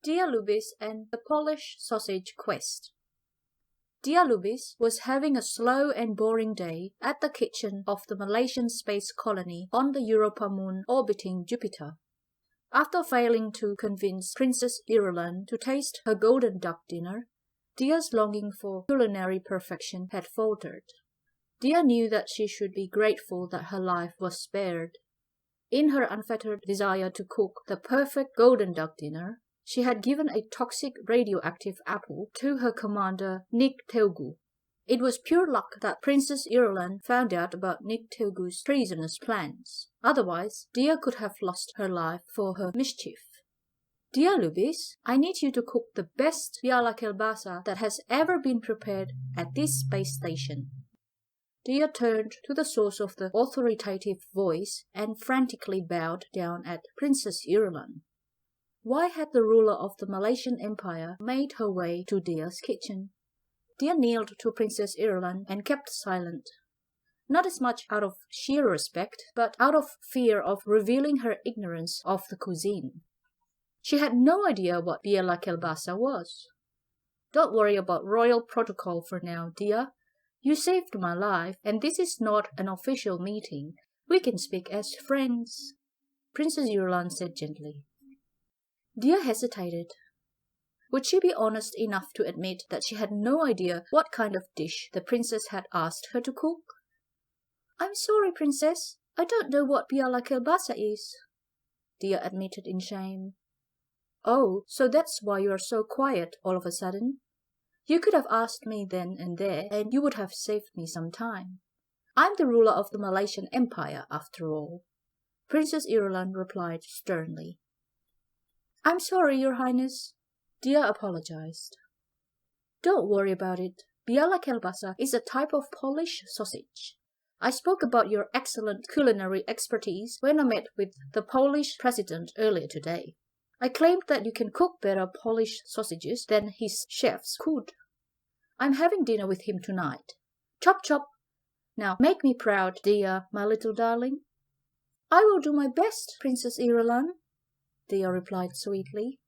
Dia Lubis and the Polish Sausage Quest. Dia Lubis was having a slow and boring day at the kitchen of the Malaysian space colony on the Europa moon orbiting Jupiter. After failing to convince Princess Irulan to taste her golden duck dinner, Dia's longing for culinary perfection had faltered. Dia knew that she should be grateful that her life was spared. In her unfettered desire to cook the perfect golden duck dinner, she had given a toxic radioactive apple to her commander Nik Teogu. It was pure luck that Princess Irulan found out about Nik Teogu's treasonous plans. Otherwise, Dia could have lost her life for her mischief. Dia Lubis, I need you to cook the best biala kielbasa that has ever been prepared at this space station. Dia turned to the source of the authoritative voice and frantically bowed down at Princess Irulan. Why had the ruler of the Malaysian Empire made her way to Dia's kitchen? Dia kneeled to Princess Irulan and kept silent, not as much out of sheer respect, but out of fear of revealing her ignorance of the cuisine. She had no idea what biala kielbasa was. Don't worry about royal protocol for now, Dia. You saved my life, and this is not an official meeting. We can speak as friends, Princess Irulan said gently. Dia hesitated. Would she be honest enough to admit that she had no idea what kind of dish the princess had asked her to cook? I'm sorry, Princess. I don't know what biala kielbasa is, Dia admitted in shame. Oh, so that's why you are so quiet all of a sudden? You could have asked me then and there, and you would have saved me some time. I'm the ruler of the Malaysian Empire, after all, Princess Irulan replied sternly. I'm sorry, Your Highness, Dia apologized. Don't worry about it. Biala kielbasa is a type of Polish sausage. I spoke about your excellent culinary expertise when I met with the Polish president earlier today. I claimed that you can cook better Polish sausages than his chefs could. I'm having dinner with him tonight. Chop chop. Now make me proud, Dia, my little darling. I will do my best, Princess Irulan, Dia replied sweetly.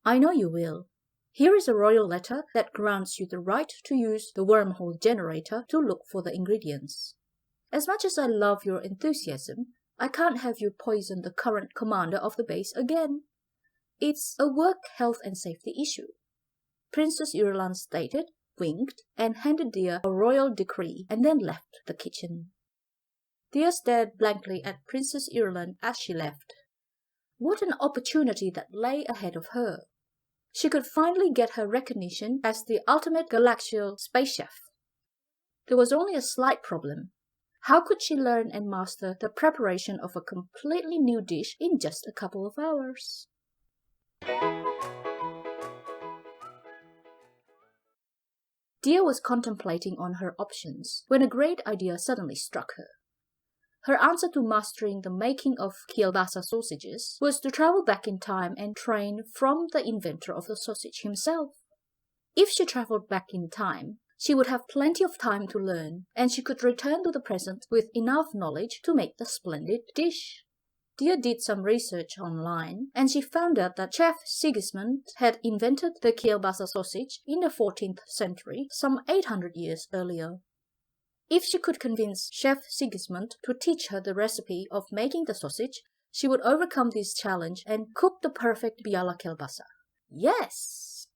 I know you will. Here is a royal letter that grants you the right to use the wormhole generator to look for the ingredients. As much as I love your enthusiasm, I can't have you poison the current commander of the base again. It's a work health and safety issue, Princess Irulan stated, winked, and handed Dia a royal decree and then left the kitchen. Dia stared blankly at Princess Irulan as she left. What an opportunity that lay ahead of her. She could finally get her recognition as the ultimate galactical space chef. There was only a slight problem. How could she learn and master the preparation of a completely new dish in just a couple of hours? Dia was contemplating on her options when a great idea suddenly struck her. Her answer to mastering the making of kielbasa sausages was to travel back in time and train from the inventor of the sausage himself. If she traveled back in time, she would have plenty of time to learn, and she could return to the present with enough knowledge to make the splendid dish. Dia did some research online, and she found out that Chef Sigismund had invented the kielbasa sausage in the 14th century, some 800 years earlier. If she could convince Chef Sigismund to teach her the recipe of making the sausage, she would overcome this challenge and cook the perfect biala kielbasa. Yes!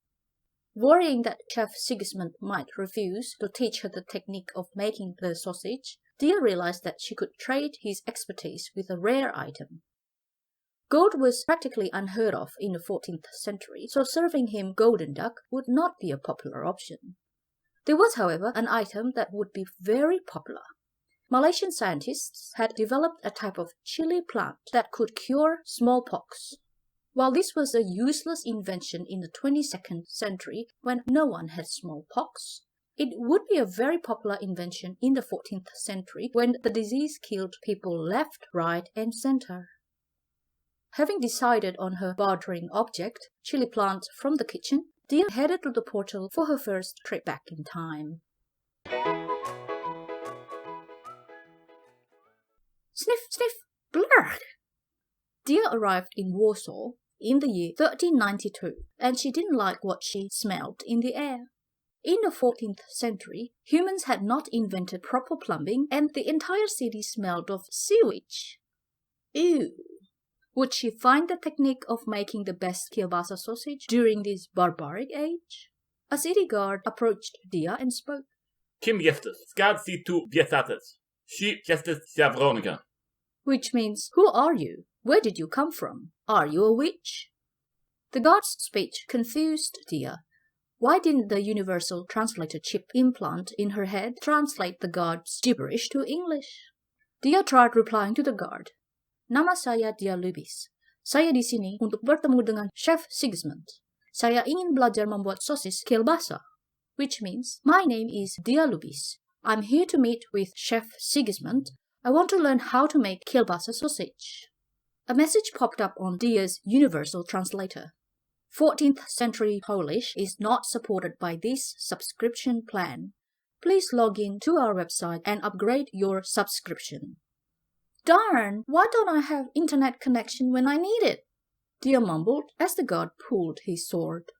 Worrying that Chef Sigismund might refuse to teach her the technique of making the sausage, Dia realized that she could trade his expertise with a rare item. Gold was practically unheard of in the 14th century, so serving him golden duck would not be a popular option. There was, however, an item that would be very popular. Malaysian scientists had developed a type of chili plant that could cure smallpox. While this was a useless invention in the 22nd century when no one had smallpox, it would be a very popular invention in the 14th century when the disease killed people left, right, and center. Having decided on her bartering object, chili plant from the kitchen, Dia headed to the portal for her first trip back in time. Sniff, sniff, blurg! Dia arrived in Warsaw in the year 1392, and she didn't like what she smelled in the air. In the 14th century, humans had not invented proper plumbing, and the entire city smelled of sewage. Ew! Would she find the technique of making the best kielbasa sausage during this barbaric age? A city guard approached Dia and spoke. Kim gästes, skad si tu viesates. She gästes sia Veronica. Which means, who are you? Where did you come from? Are you a witch? The guard's speech confused Dia. Why didn't the universal translator chip implant in her head translate the guard's gibberish to English? Dia tried replying to the guard. Nama saya Dia Lubis. Saya di sini untuk bertemu dengan Chef Sigismund. Saya ingin belajar membuat sosis kielbasa. Which means, my name is Dia Lubis. I'm here to meet with Chef Sigismund. I want to learn how to make kielbasa sausage. A message popped up on Dia's universal translator. 14th century Polish is not supported by this subscription plan. Please log in to our website and upgrade your subscription. Darn, why don't I have internet connection when I need it? Dia mumbled as the guard pulled his sword.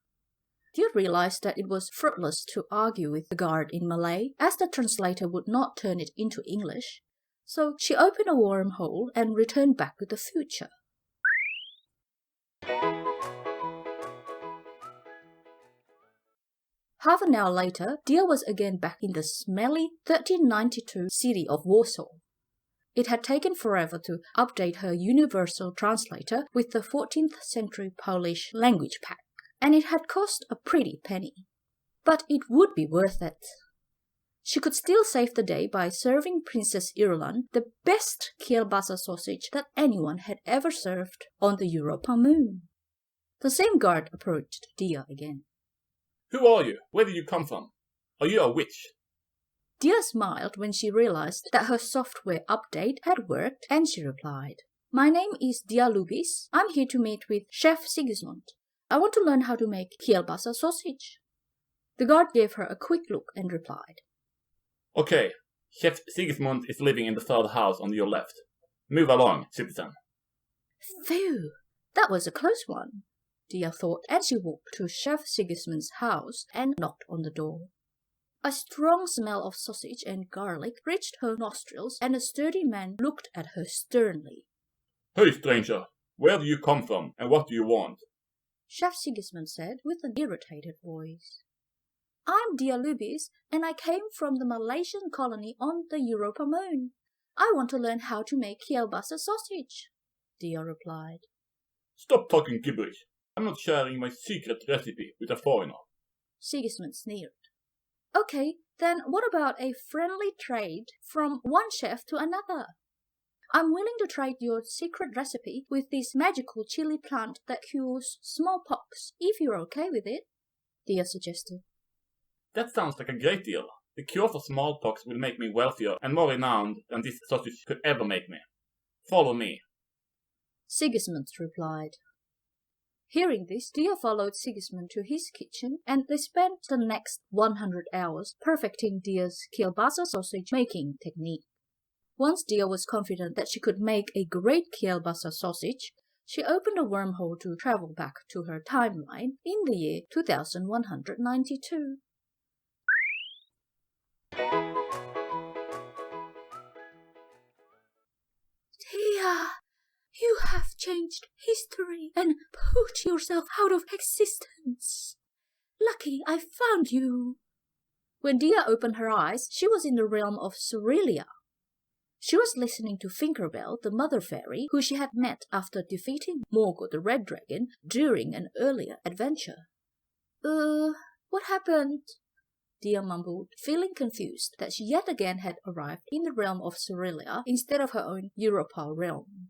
Dia realized that it was fruitless to argue with the guard in Malay, as the translator would not turn it into English, so she opened a wormhole and returned back to the future. Half an hour later, Dia was again back in the smelly 1392 city of Warsaw. It had taken forever to update her universal translator with the 14th century Polish language pack, and it had cost a pretty penny. But it would be worth it. She could still save the day by serving Princess Irulan the best kielbasa sausage that anyone had ever served on the Europa moon. The same guard approached Dia again. Who are you? Where did you come from? Are you a witch? Dia smiled when she realized that her software update had worked, and she replied, My name is Dia Lubis. I'm here to meet with Chef Sigismund. I want to learn how to make kielbasa sausage. The guard gave her a quick look and replied, Okay, Chef Sigismund is living in the third house on your left. Move along, citizen. Phew, that was a close one, Dia thought as she walked to Chef Sigismund's house and knocked on the door. A strong smell of sausage and garlic reached her nostrils, and a sturdy man looked at her sternly. Hey, stranger, where do you come from and what do you want? Chef Sigismund said with an irritated voice. I'm Dia Lubis, and I came from the Malaysian colony on the Europa moon. I want to learn how to make kielbasa sausage, Dia replied. Stop talking gibberish. I'm not sharing my secret recipe with a foreigner. Sigismund sneered. Okay, then what about a friendly trade from one chef to another? I'm willing to trade your secret recipe with this magical chili plant that cures smallpox, if you're okay with it, Dia suggested. That sounds like a great deal. The cure for smallpox will make me wealthier and more renowned than this sausage could ever make me. Follow me. Sigismund replied. Hearing this, Dia followed Sigismund to his kitchen, and they spent the next 100 hours perfecting Dia's kielbasa sausage making technique. Once Dia was confident that she could make a great kielbasa sausage, she opened a wormhole to travel back to her timeline in the year 2192. Dia, you have changed history and put yourself out of existence. Lucky I found you. When Dia opened her eyes, she was in the realm of Cerealia. She was listening to Finkerbell, the mother fairy, who she had met after defeating Morgoth the Red Dragon during an earlier adventure. What happened? Dia mumbled, feeling confused that she yet again had arrived in the realm of Cerealia instead of her own Europa realm.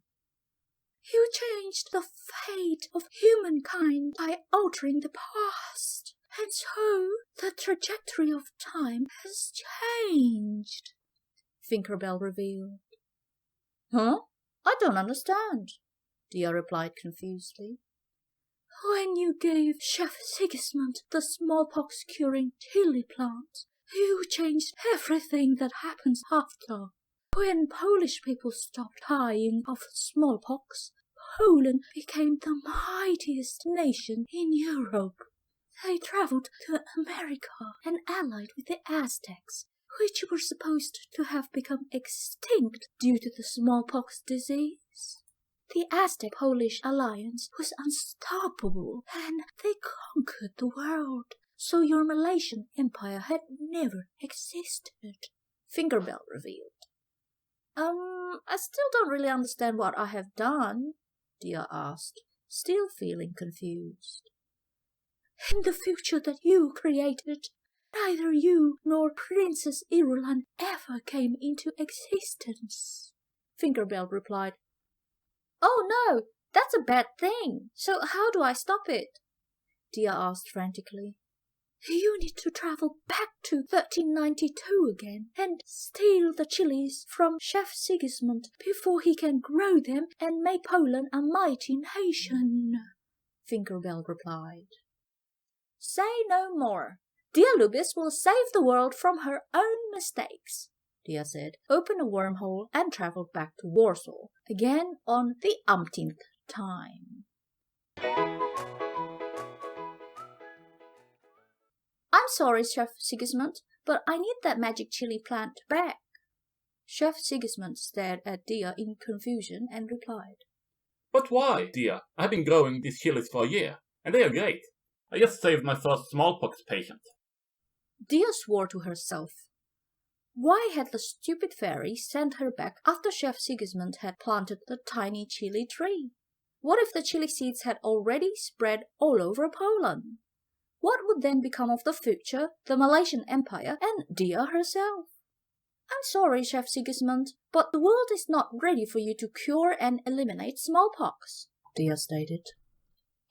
You changed the fate of humankind by altering the past, and so the trajectory of time has changed, Finkerbell revealed. Huh? I don't understand, Dia replied confusedly. When you gave Chef Sigismund the smallpox-curing chili plant, you changed everything that happens after. When Polish people stopped dying of smallpox, Poland became the mightiest nation in Europe. They traveled to America and allied with the Aztecs, which were supposed to have become extinct due to the smallpox disease. The Aztec-Polish alliance was unstoppable, and they conquered the world, so your Malaysian empire had never existed, Fingerbell revealed. I still don't really understand what I have done, Dia asked, still feeling confused. In the future that you created, neither you nor Princess Irulan ever came into existence, Fingerbell replied. Oh no, that's a bad thing. So how do I stop it? Dia asked frantically. You need to travel back to 1392 again and steal the chilies from Chef Sigismund before he can grow them and make Poland a mighty nation, Fingerbell replied. Say no more. Dear Lubis will save the world from her own mistakes, Dia said, opened a wormhole and travelled back to Warsaw, again on the umpteenth time. I'm sorry, Chef Sigismund, but I need that magic chili plant back. Chef Sigismund stared at Dia in confusion and replied. But why, Dia? I've been growing these chilies for a year, and they are great. I just saved my first smallpox patient. Dia swore to herself. Why had the stupid fairy sent her back after Chef Sigismund had planted the tiny chili tree? What if the chili seeds had already spread all over Poland? What would then become of the future, the Malaysian Empire, and Dia herself? I'm sorry, Chef Sigismund, but the world is not ready for you to cure and eliminate smallpox, Dia stated.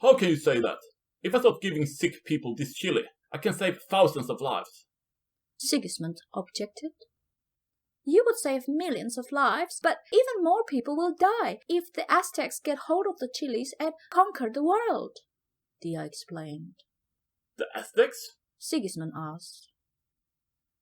How can you say that? If I stop giving sick people this chili, I can save thousands of lives. Sigismund objected. You would save millions of lives, but even more people will die if the Aztecs get hold of the chilies and conquer the world, Dia explained. The Aztecs? Sigismund asked.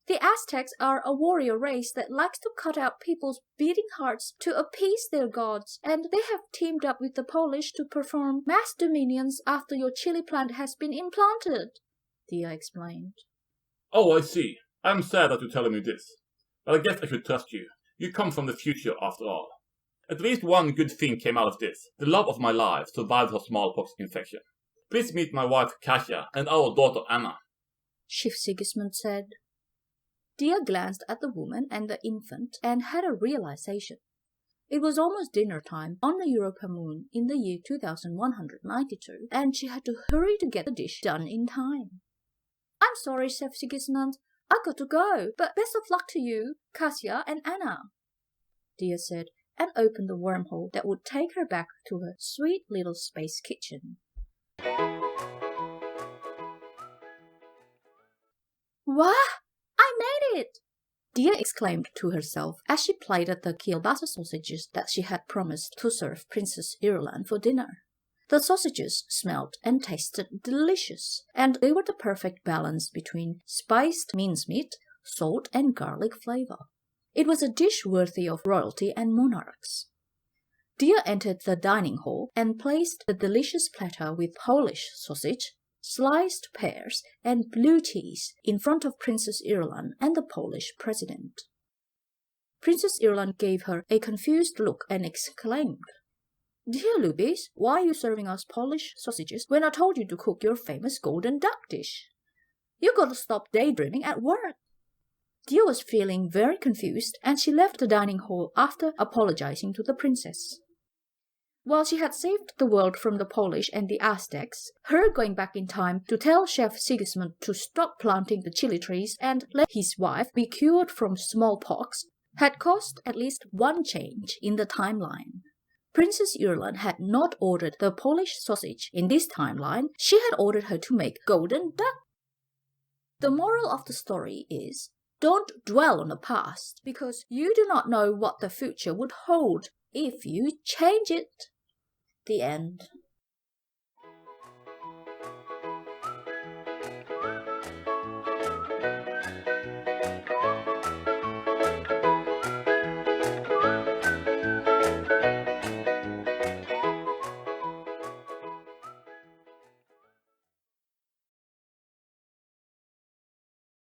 The Aztecs are a warrior race that likes to cut out people's beating hearts to appease their gods, and they have teamed up with the Polish to perform mass dominions after your chili plant has been implanted, Dia explained. Oh, I see. I'm sad that you're telling me this. But I guess I should trust you. You come from the future after all. At least one good thing came out of this. The love of my life survived her smallpox infection. Please meet my wife Kasia and our daughter Anna, Chef Sigismund said. Dia glanced at the woman and the infant and had a realization. It was almost dinner time on the Europa moon in the year 2192, and she had to hurry to get the dish done in time. I'm sorry, Chef Sigismund. I got to go, but best of luck to you, Kasia and Anna, Dia said, and opened the wormhole that would take her back to her sweet little space kitchen. What? I made it! Dia exclaimed to herself as she plated the kielbasa sausages that she had promised to serve Princess Irulan for dinner. The sausages smelled and tasted delicious, and they were the perfect balance between spiced mincemeat, salt, and garlic flavor. It was a dish worthy of royalty and monarchs. Dia entered the dining hall and placed the delicious platter with Polish sausage, sliced pears, and blue cheese in front of Princess Irulan and the Polish president. Princess Irulan gave her a confused look and exclaimed, Dear Lubis, why are you serving us Polish sausages when I told you to cook your famous golden duck dish? You gotta stop daydreaming at work. Dia was feeling very confused, and she left the dining hall after apologizing to the princess. While she had saved the world from the Polish and the Aztecs, her going back in time to tell Chef Sigismund to stop planting the chili trees and let his wife be cured from smallpox had caused at least one change in the timeline. Princess Irulan had not ordered the Polish sausage in this timeline. She had ordered her to make golden duck. The moral of the story is, don't dwell on the past, because you do not know what the future would hold if you change it. The end.